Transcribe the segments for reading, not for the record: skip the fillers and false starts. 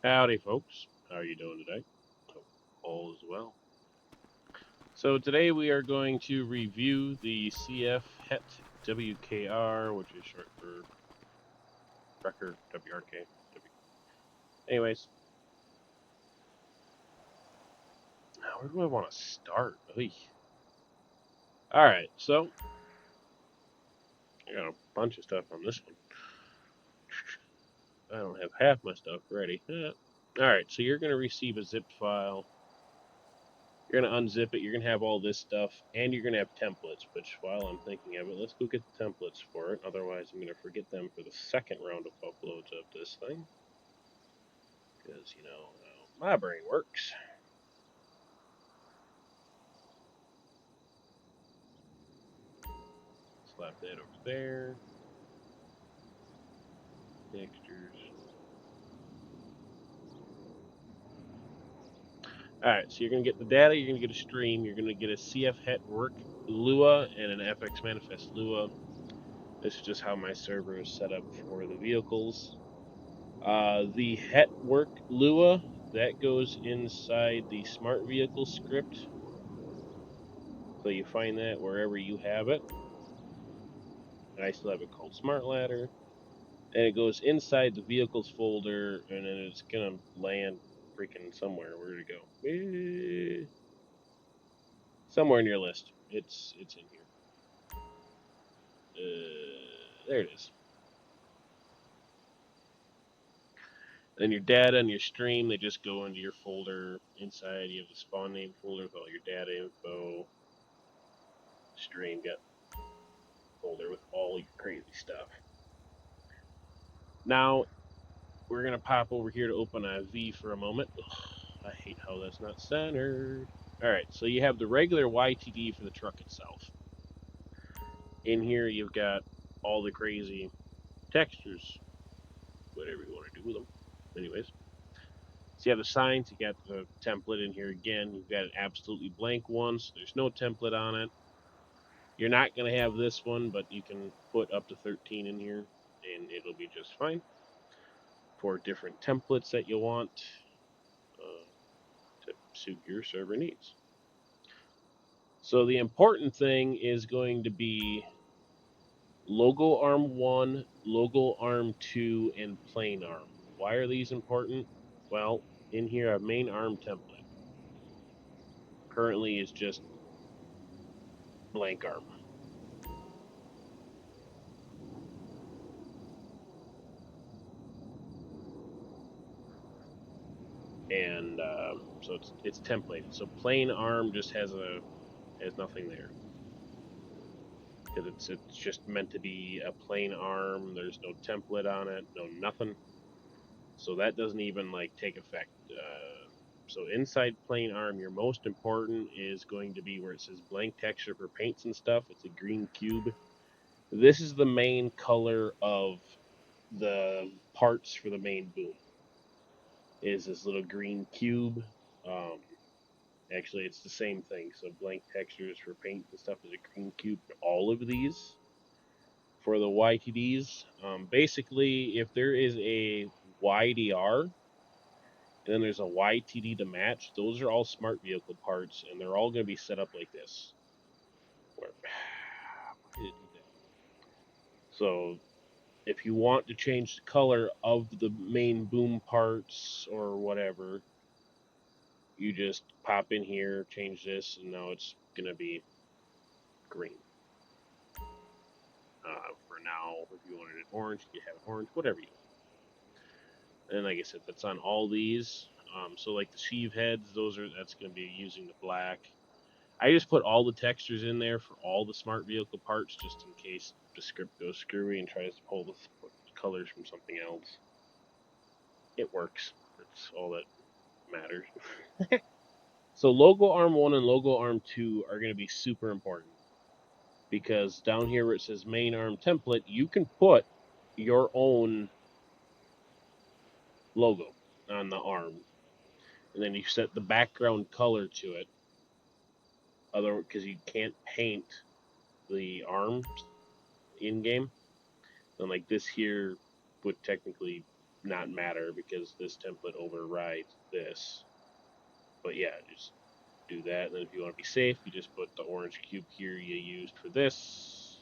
Howdy, folks. How are you doing today? Hope all is well. So today we are going to review the CFHETWRK, which is short for record WRK. Anyways, now where do I want to start? All right, so I got a bunch of stuff on this one. I don't have half my stuff ready. All right, so you're going to receive a zip file. You're going to unzip it. You're going to have all this stuff, and you're going to have templates, which while I'm thinking of it, let's go get the templates for it. Otherwise, I'm going to forget them for the second round of uploads of this thing. Because, how my brain works. Slap that over there. Textures. Alright, so you're going to get the data, you're going to get a stream, you're going to get a CFHETWRK Lua and an FX Manifest Lua. This is just how my server is set up for the vehicles. The HETWRK Lua, that goes inside the Smart Vehicle script. So you find that wherever you have it. I still have it called Smart Ladder. And it goes inside the vehicles folder, and then it's going to land freaking somewhere. Where to go? Somewhere in your list. It's in here. There it is. Then your data and your stream, they just go into your folder. Inside, you have the spawn name folder with all your data info. Stream, got folder with all your crazy stuff. Now, we're going to pop over here to open IV for a moment. Ugh, I hate how that's not centered. Alright, so you have the regular YTD for the truck itself. In here, you've got all the crazy textures, whatever you want to do with them. Anyways, so you have the signs, you got the template in here again. You've got an absolutely blank one, so there's no template on it. You're not going to have this one, but you can put up to 13 in here, and it'll be just fine for different templates that you want to suit your server needs. So the important thing is going to be logo arm 1, logo arm 2, and plain arm. Why are these important? Well, in here, our main arm template currently is just blank arm. And so it's templated. So plain arm just has nothing there because it's just meant to be a plain arm. There's no template on it, no nothing. So that doesn't even take effect. So inside plain arm, your most important is going to be where it says blank texture for paints and stuff. It's a green cube. This is the main color of the parts for the main boom. Is this little green cube. Um, Actually, it's the same thing. So blank textures for paint and stuff is a green cube for all of these. For the YTDs, basically, if there is a YDR, and then there's a YTD to match, those are all smart vehicle parts, and they're all going to be set up like this. Where, why did it do that? So if you want to change the color of the main boom parts or whatever, you just pop in here, change this, and now it's going to be green. For now, if you wanted it orange, you have it orange, whatever you want. And like I said, that's on all these. So like the sheave heads, that's going to be using the black. I just put all the textures in there for all the smart vehicle parts, just in case the script goes screwy and tries to pull the colors from something else. It works. That's all that matters. So logo arm 1 and logo arm 2 are going to be super important, because down here where it says main arm template, you can put your own logo on the arm, and then you set the background color to it. Because you can't paint the arms in game, and like this here would technically not matter because this template overrides this. But yeah, just do that. And then if you want to be safe, you just put the orange cube here you used for this,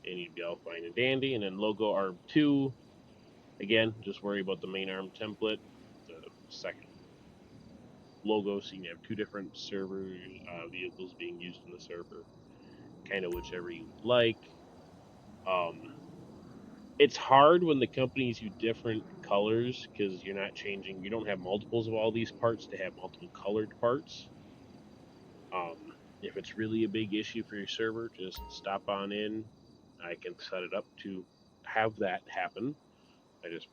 and you'd be all fine and dandy. And then logo arm 2, again, just worry about the main arm template, the second logo, so you can have 2 different server vehicles being used in the server, kind of whichever you like. It's hard when the companies use different colors because you're not changing. You don't have multiples of all these parts to have multiple colored parts. If it's really a big issue for your server, just stop on in. I can set it up to have that happen. I just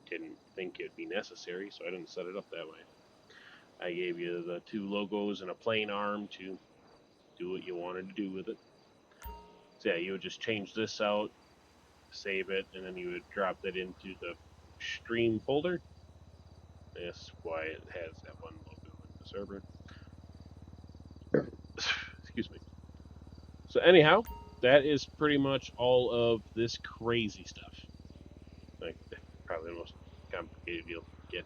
didn't think it'd be necessary, so I didn't set it up that way. I gave you the 2 logos and a plain arm to do what you wanted to do with it. So yeah, you would just change this out, save it, and then you would drop that into the stream folder. That's why it has that one logo in the server. Excuse me. So anyhow, that is pretty much all of this crazy stuff. Like, probably the most complicated you'll get.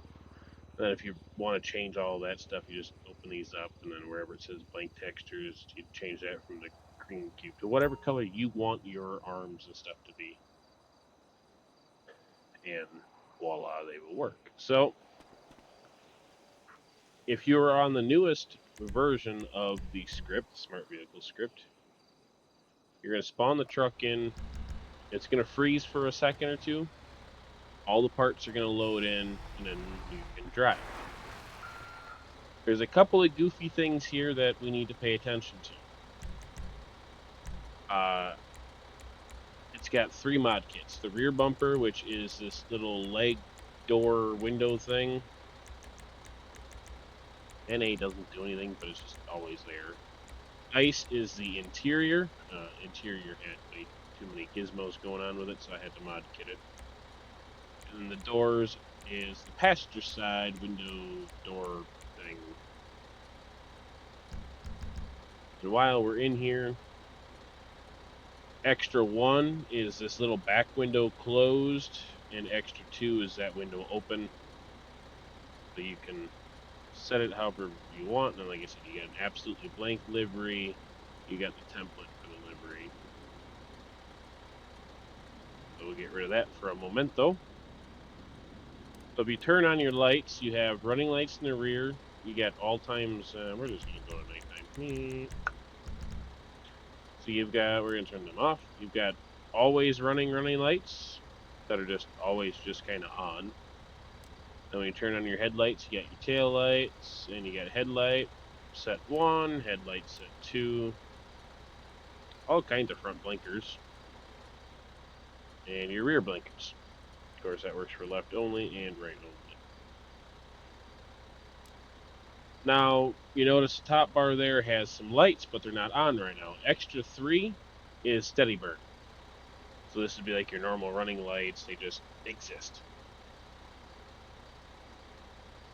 And then if you want to change all that stuff, you just open these up, and then wherever it says blank textures, you change that from the green cube to whatever color you want your arms and stuff to be. And voila, they will work. So if you're on the newest version of the script, Smart Vehicle script, you're going to spawn the truck in. It's going to freeze for a second or two. All the parts are going to load in, and then you can drive. There's a couple of goofy things here that we need to pay attention to. It's got 3 mod kits. The rear bumper, which is this little leg door window thing. NA doesn't do anything, but it's just always there. Ice is the interior. Interior had way too many gizmos going on with it, so I had to mod kit it. And the doors is the passenger side window door thing. And while we're in here, extra 1 is this little back window closed, and extra 2 is that window open. So you can set it however you want. And like I said, you got an absolutely blank livery. You got the template for the livery. So we'll get rid of that for a moment, though. So if you turn on your lights, you have running lights in the rear. You got all times. We're just going to go to nighttime. So you've got, we're going to turn them off. You've got always running lights that are just always just kind of on. Then when you turn on your headlights, you got your tail lights, and you got headlight set 1, headlight set 2, all kinds of front blinkers, and your rear blinkers. Of course, that works for left only and right only. Now, you notice the top bar there has some lights, but they're not on right now. Extra 3 is steady burn. So this would be like your normal running lights, they just exist.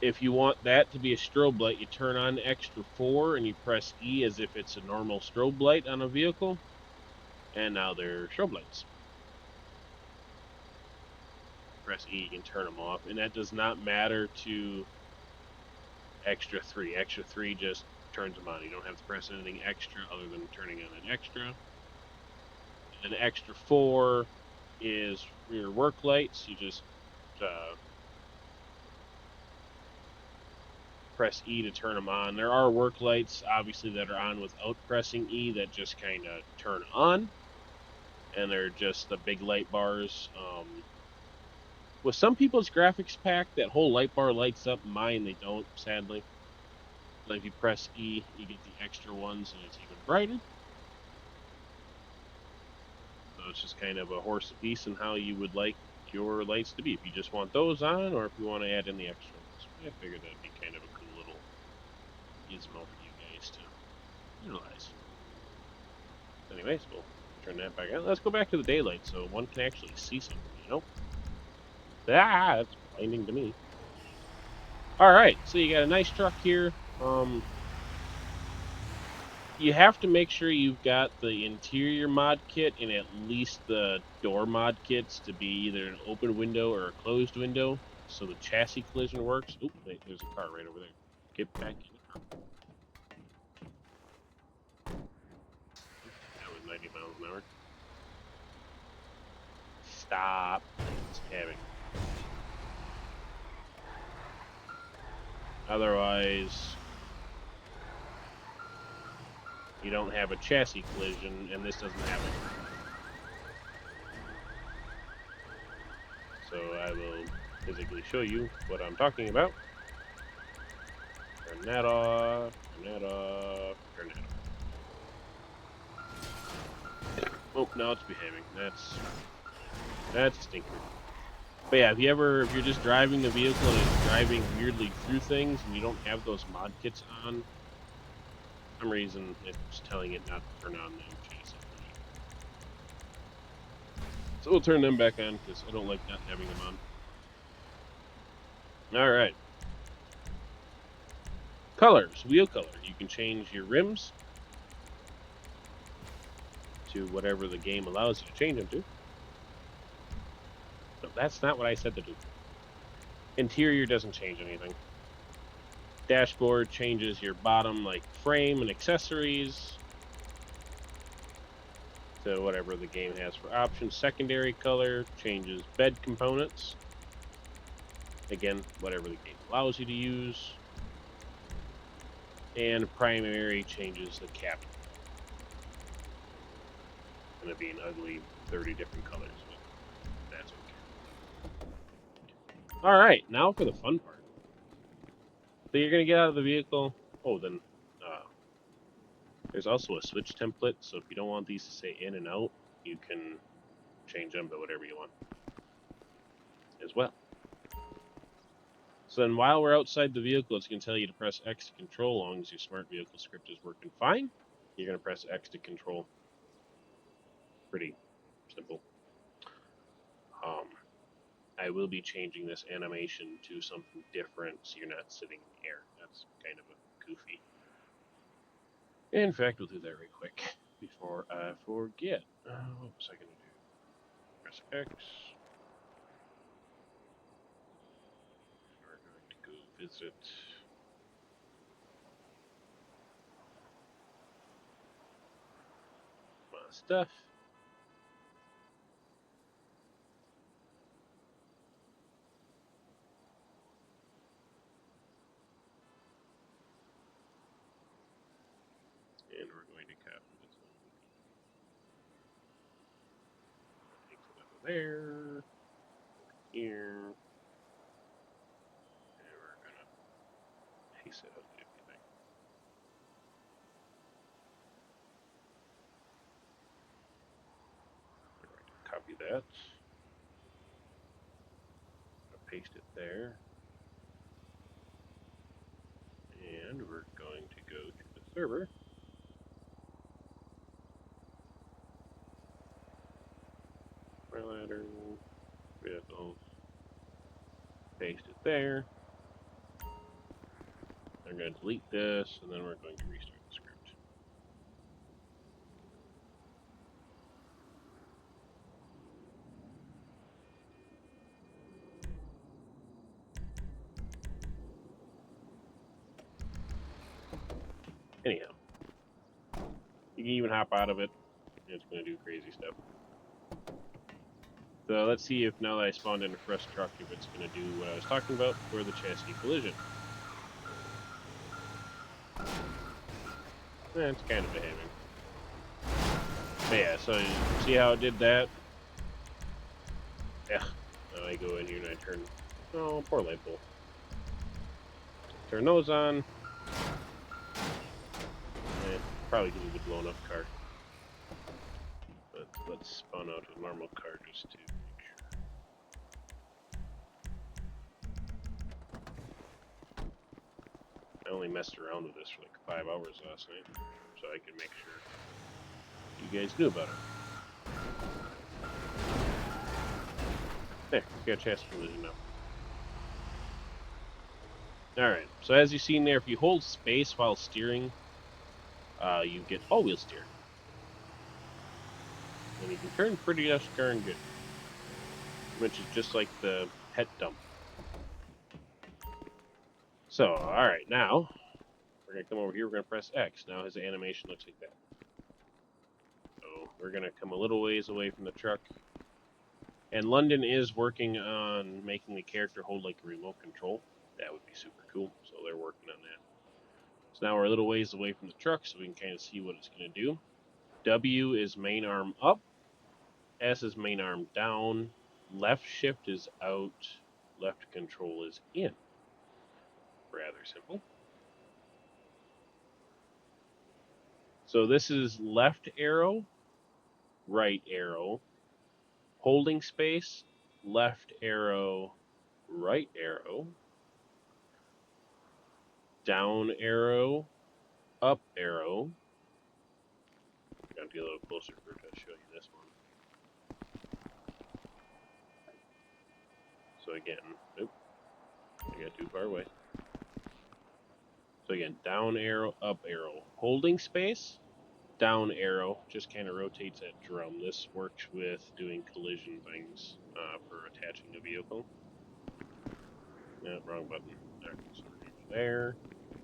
If you want that to be a strobe light, you turn on extra 4 and you press E as if it's a normal strobe light on a vehicle. And now they're strobe lights. Press E, you can turn them off. And that does not matter to extra 3. Extra 3 just turns them on. You don't have to press anything extra other than turning on an extra. And extra 4 is rear work lights. You just press E to turn them on. There are work lights, obviously, that are on without pressing E that just kind of turn on. And they're just the big light bars. With some people's graphics pack, that whole light bar lights up. Mine, they don't, sadly. But if you press E, you get the extra ones, and it's even brighter. So it's just kind of a horse apiece in how you would like your lights to be. If you just want those on, or if you want to add in the extra ones. I figured that'd be kind of a cool little gizmo for you guys to utilize. Anyways, we'll turn that back on. Let's go back to the daylight so one can actually see something, you know? That's blinding to me. Alright, so you got a nice truck here. You have to make sure you've got the interior mod kit and at least the door mod kits to be either an open window or a closed window, so the chassis collision works. Oop, wait, there's a car right over there. Get back in the car. That was 90 miles an hour. Stop. It's having. Otherwise, you don't have a chassis collision, and this doesn't have it. So I will physically show you what I'm talking about. Turn that off, turn that off, turn that off. Oh, now it's behaving. That's a stinker. But yeah, if you're just driving the vehicle and it's driving weirdly through things and you don't have those mod kits on, for some reason it's telling it not to turn on the chassis. So we'll turn them back on because I don't like not having them on. Alright. Colors, wheel color. You can change your rims to whatever the game allows you to change them to. No, that's not what I said to do. Interior doesn't change anything. Dashboard changes your bottom like frame and accessories to whatever the game has for options. Secondary color changes bed components. Again, whatever the game allows you to use. And primary changes the cabin. It's going to be an ugly 30 different colors, but that's okay. Alright, now for the fun part. So you're going to get out of the vehicle. Oh, then there's also a switch template, so if you don't want these to say in and out, you can change them to whatever you want as well. So then while we're outside the vehicle, it's going to tell you to press X to control. As long as your smart vehicle script is working fine, you're going to press X to control. Pretty simple. I will be changing this animation to something different so you're not sitting in the air. That's kind of a goofy. In fact, we'll do that right quick before I forget. What was I going to do? Press X. We're going to go visit my stuff. And we're going to copy this one. Take it over there. Here. And we're going to paste it up to everything. We're going to copy that. Paste it there. And we're going to go to the server. Ladder, vehicles, paste it there. I'm going to delete this, and then we're going to restart the script. Anyhow, you can even hop out of it. It's going to do crazy stuff. So let's see if now that I spawned in a fresh truck, if it's going to do what I was talking about for the chassis collision. It's kind of behaving. But yeah, so you see how it did that? Yeah. Now I go in here and I turn... Oh, poor light bulb. Turn those on. Probably because it's a blown up car. But let's spawn out a normal car just to make sure. I only messed around with this for like 5 hours last night, so I could make sure you guys knew about it. There, we got a chassis collision now. Alright, so as you've seen there, if you hold space while steering, you get all-wheel steer. And you can turn pretty darn good, which is just like the pet dump. So, alright, now, we're going to come over here, we're going to press X. Now his animation looks like that. So, we're going to come a little ways away from the truck. And London is working on making the character hold like a remote control. That would be super cool, so they're working on that. So now we're a little ways away from the truck, so we can kind of see what it's going to do. W is main arm up. S is main arm down. Left shift is out. Left control is in. Rather simple. So this is left arrow, right arrow, holding space, left arrow, right arrow, down arrow, up arrow. I'm going to get a little closer for to show you this one. So again, oops, I got too far away. So again, down arrow, up arrow, holding space, down arrow, just kind of rotates that drum. This works with doing collision things for attaching a vehicle. No, wrong button. Alright, so we're going to go there.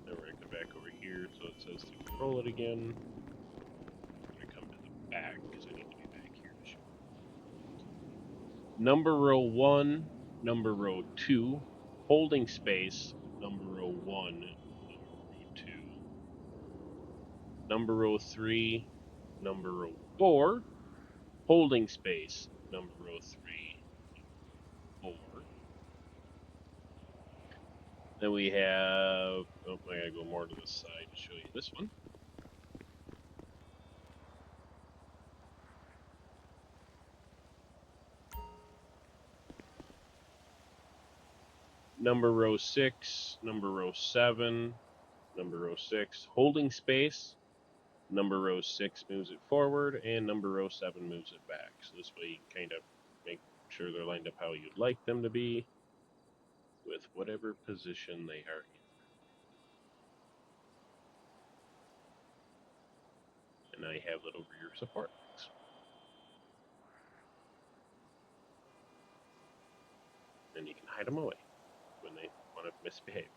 Then we're going to come back over here, so it says to control it again. I'm going to come to the back, because I need to be back here to show it. Number row 1, number row 2, holding space, number row 1, number row 2, number row 3, number row 4, holding space, number row 3, 4. Then we have, oh, I gotta go more to the side to show you this one. Number row 6, number row 7, number row 6, holding space, number row 6 moves it forward, and number row 7 moves it back. So this way you kind of make sure they're lined up how you'd like them to be with whatever position they are in. And now you have little rear support. And you can hide them away when they want to misbehave.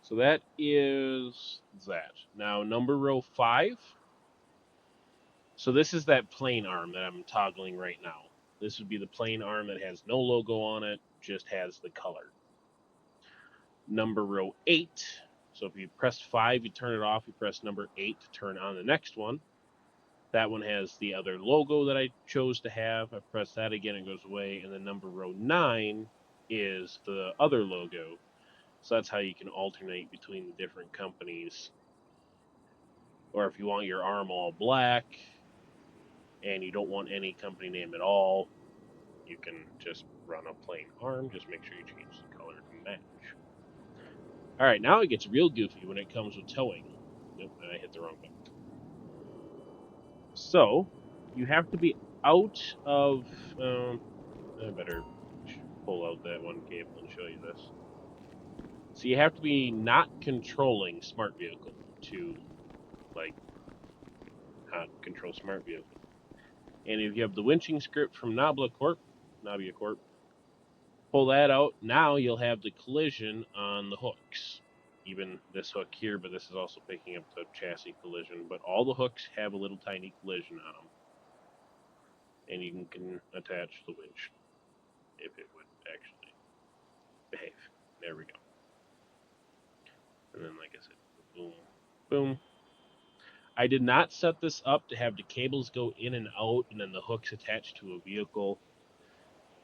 So that is that. Now number row 5. So this is that plain arm that I'm toggling right now. This would be the plain arm that has no logo on it, just has the color. Number row 8. So if you press 5, you turn it off. You press number 8 to turn on the next one. That one has the other logo that I chose to have. I press that again, it goes away. And then number row 9 is the other logo. So that's how you can alternate between the different companies. Or if you want your arm all black and you don't want any company name at all, you can just run a plain arm. Just make sure you change the color to match. All right, now it gets real goofy when it comes with towing. Nope, I hit the wrong button. So you have to be out of. I better pull out that one cable and show you this. So you have to be not controlling Smart Vehicle to, like, control Smart Vehicle. And if you have the winching script from Navia Corp, pull that out. Now you'll have the collision on the hooks. Even this hook here, but this is also picking up the chassis collision. But all the hooks have a little tiny collision on them. And you can attach the winch if it would actually behave. There we go. And then, like I said, boom, boom. I did not set this up to have the cables go in and out and then the hooks attached to a vehicle,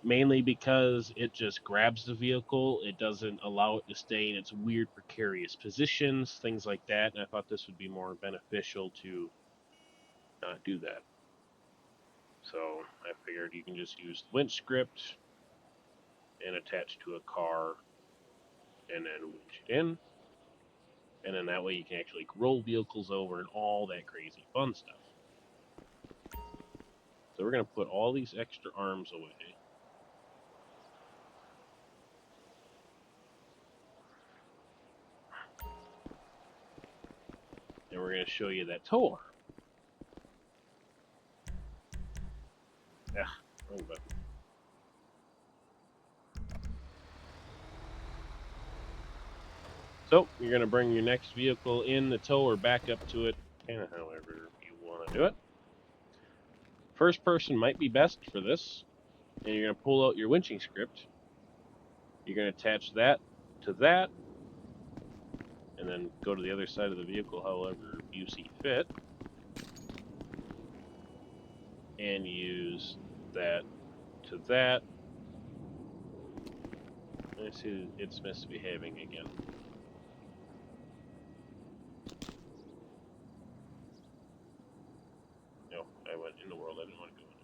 mainly because it just grabs the vehicle. It doesn't allow it to stay in its weird precarious positions, things like that. And I thought this would be more beneficial to not do that. So I figured you can just use the winch script and attach to a car and then winch it in. And then that way you can actually roll vehicles over and all that crazy fun stuff. So we're going to put all these extra arms away. and we're going to show you that tow arm. Wrong button. So you're going to bring your next vehicle in the tow or back up to it, kind of however you want to do it. First person might be best for this, and you're going to pull out your winching script. You're going to attach that to that, and then go to the other side of the vehicle however you see fit, and use that to that. Let's see, it's misbehaving again. No, I went in the world. I didn't want to go in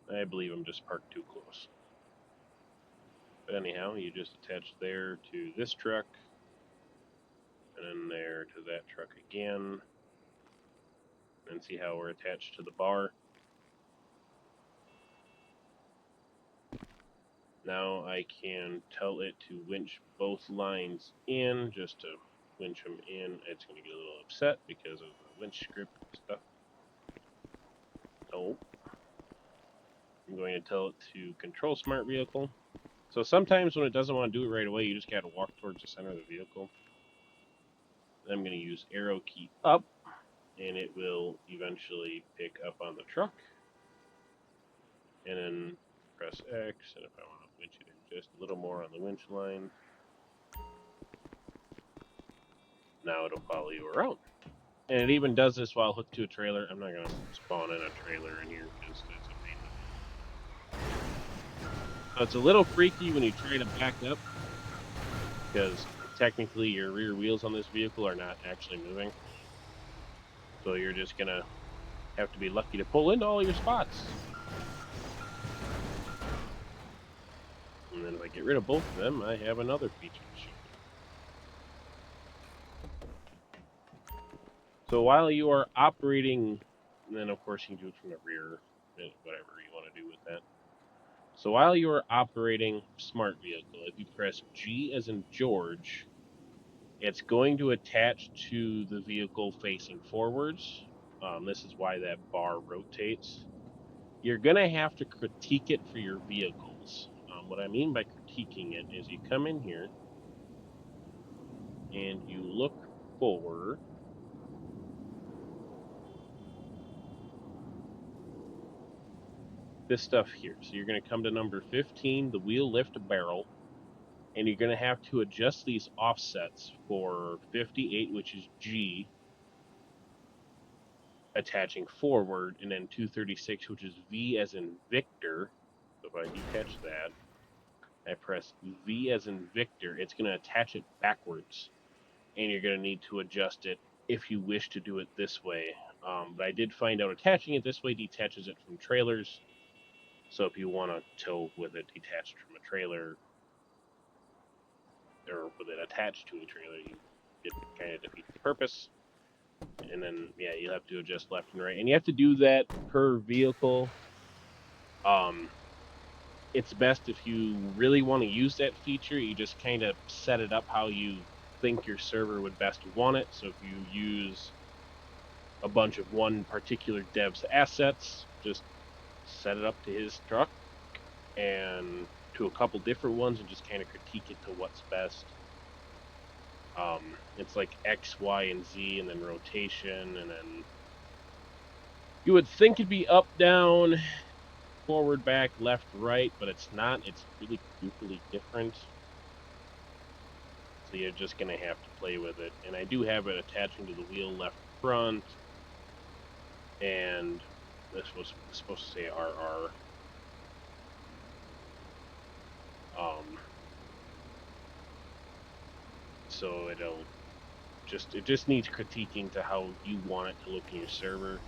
the world. I believe I'm just parked too close. But anyhow, you just attach there to this truck, and then there to that truck again, and see how we're attached to the bar. Now I can tell it to winch both lines in, just to winch them in. It's going to get a little upset because of the winch script stuff. No. I'm going to tell it to control smart vehicle. So sometimes when it doesn't want to do it right away, you just got to walk towards the center of the vehicle. Then I'm going to use arrow key up, and it will eventually pick up on the truck. And then press X, and if I want to winch it in just a little more on the winch line, now it'll follow you around. And it even does this while hooked to a trailer. I'm not going to spawn in a trailer in here because that's a pain. So it's a little freaky when you try to back up, because technically your rear wheels on this vehicle are not actually moving. So you're just going to have to be lucky to pull into all your spots. And then if I get rid of both of them, I have another feature to show you. So while you are operating, and then of course you can do it from the rear, whatever you want to do with that. So while you are operating smart vehicle, if you press G as in George, it's going to attach to the vehicle facing forwards. This is why that bar rotates. You're going to have to critique it for your vehicles. What I mean by critiquing it is you come in here and you look for this stuff here. So you're going to come to number 15, the wheel lift barrel, and you're going to have to adjust these offsets for 58, which is G, attaching forward, and then 236, which is V as in Victor. So if I detach that, I press V as in Victor, it's going to attach it backwards, and you're going to need to adjust it if you wish to do it this way. But I did find out attaching it this way detaches it from trailers. So if you want to tow with it detached from a trailer, or with it attached to a trailer, it kind of defeats the purpose. And then, yeah, you'll have to adjust left and right. And you have to do that per vehicle. It's best if you really want to use that feature, you just kind of set it up how you think your server would best want it. So if you use a bunch of one particular dev's assets, just set it up to his truck and to a couple different ones and just kind of critique it to what's best. It's like X, Y, and Z, and then rotation, and then you would think it'd be up, down, forward, back, left, right, but it's not. It's really goofily different. So you're just going to have to play with it. And I do have it attaching to the wheel left front, and this was supposed to say RR. So it just needs critiquing to how you want it to look in your server.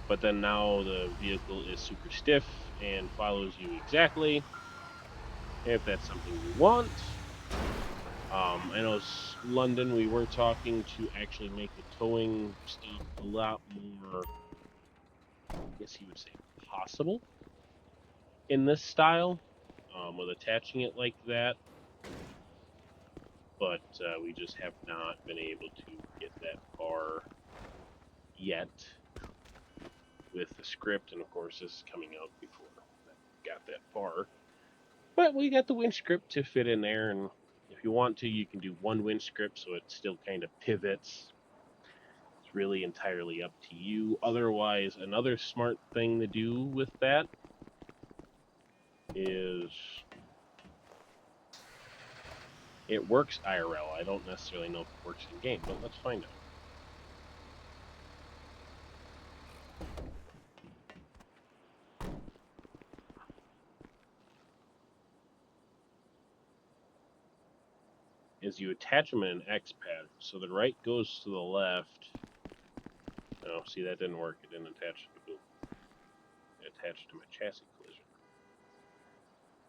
But then now the vehicle is super stiff and follows you exactly, if that's something you want. I know London, we were talking to actually make the towing stuff a lot more, I guess you would say, possible in this style, with attaching it like that. but we just have not been able to get that far yet with the script, and of course this is coming out before I got that far. But we got the winch script to fit in there, and if you want to, you can do one winch script so it still kind of pivots. It's really entirely up to you. Otherwise, another smart thing to do with that is it works IRL. I don't necessarily know if it works in game, but let's find out. Is you attach them in an X pattern. So the right goes to the left. Oh, see, that didn't work. It didn't attach to the boom. It attached to my chassis collision.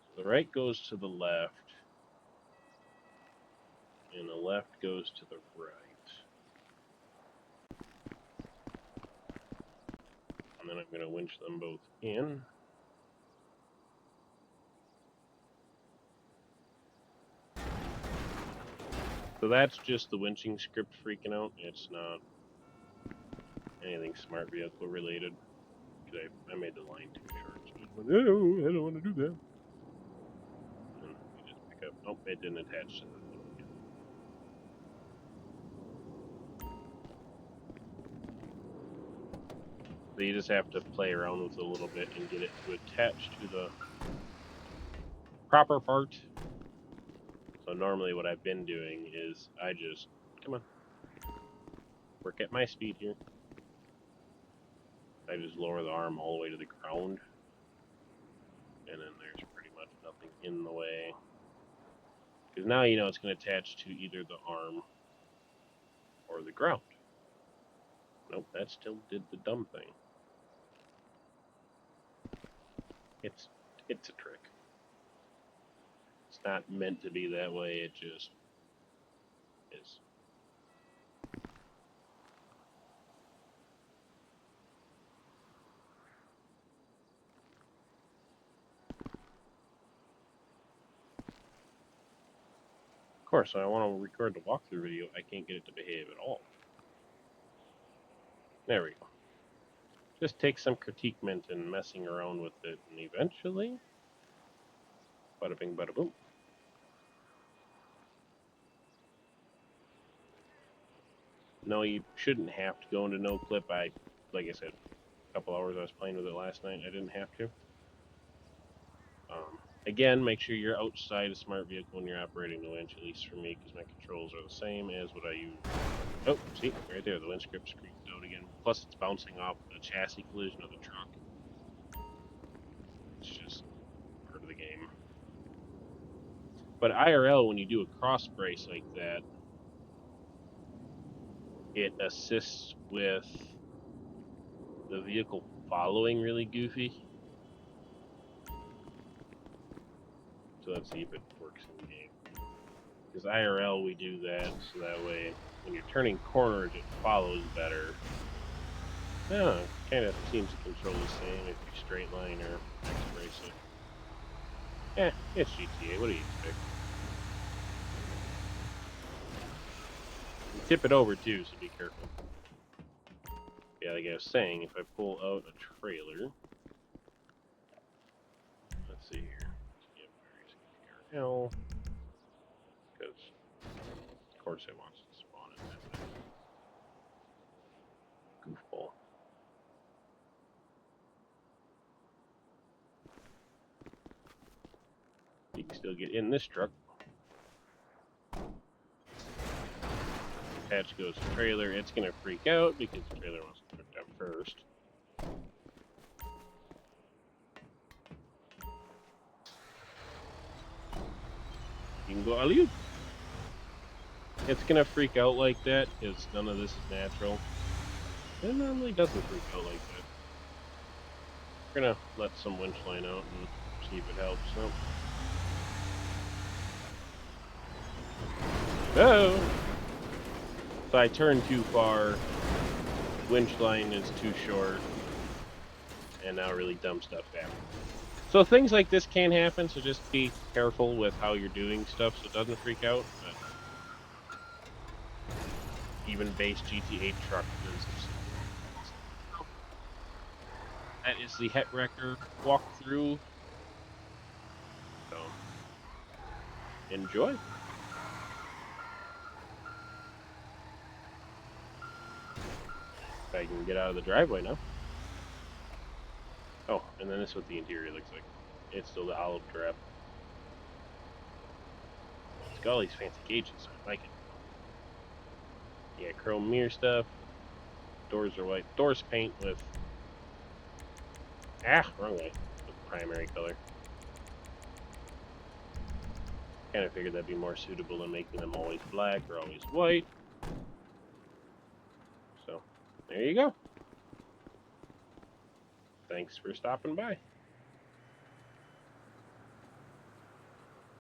So the right goes to the left, and the left goes to the right. And then I'm going to winch them both in. So that's just the winching script freaking out. It's not anything smart vehicle related. Because I made the line too short. So I went, oh, I don't want to do that. And you just pick up. Oh, it didn't attach to the boom. So you just have to play around with it a little bit and get it to attach to the proper part. So normally what I've been doing is I just, come on, work at my speed here. I just lower the arm all the way to the ground, and then there's pretty much nothing in the way. Because now you know it's going to attach to either the arm or the ground. Nope, that still did the dumb thing. It's a trick. It's not meant to be that way, it just is. Of course, when I want to record the walkthrough video, I can't get it to behave at all. There we go. Just take some critique mint and messing around with it, and eventually, bada bing, bada boom. No, you shouldn't have to go into no clip. Like I said, a couple hours I was playing with it last night, I didn't have to. Again, make sure you're outside a smart vehicle when you're operating the winch, at least for me, because my controls are the same as what I use. Oh, see, right there, the winch script screamed out again. Plus, it's bouncing off the chassis collision of the truck. It's just part of the game. But IRL, when you do a cross brace like that, it assists with the vehicle following really goofy. So let's see if it works in the game. Because IRL, we do that, so that way, when you're turning corners, it follows better. Yeah, it kind of seems to control the same if you straight line or X brace it. Eh, it's GTA, what do you expect? You tip it over too, so be careful. Yeah, like I was saying, if I pull out a trailer, let's see here. L, because of course it wants to spawn in that goofball. You can still get in this truck. Attach goes to trailer. It's gonna freak out because the trailer wants to hook down first. You can go alley-oop. It's gonna freak out like that because none of this is natural. It normally doesn't freak out like that. We're gonna let some winch line out and see if it helps. Oh! So I turned too far. Winch line is too short, and now really dumb stuff happens. So things like this can happen, so just be careful with how you're doing stuff so it doesn't freak out. But even base GTA truck. That is the CFHETWRK walkthrough. So enjoy. If I can get out of the driveway now. Oh, and then this is what the interior looks like. It's still the olive drab. It's got all these fancy gauges. I like it. Yeah, chrome mirror stuff. Doors are white. Doors paint with... wrong way. The primary color. Kind of figured that'd be more suitable than making them always black or always white. So, there you go. Thanks for stopping by.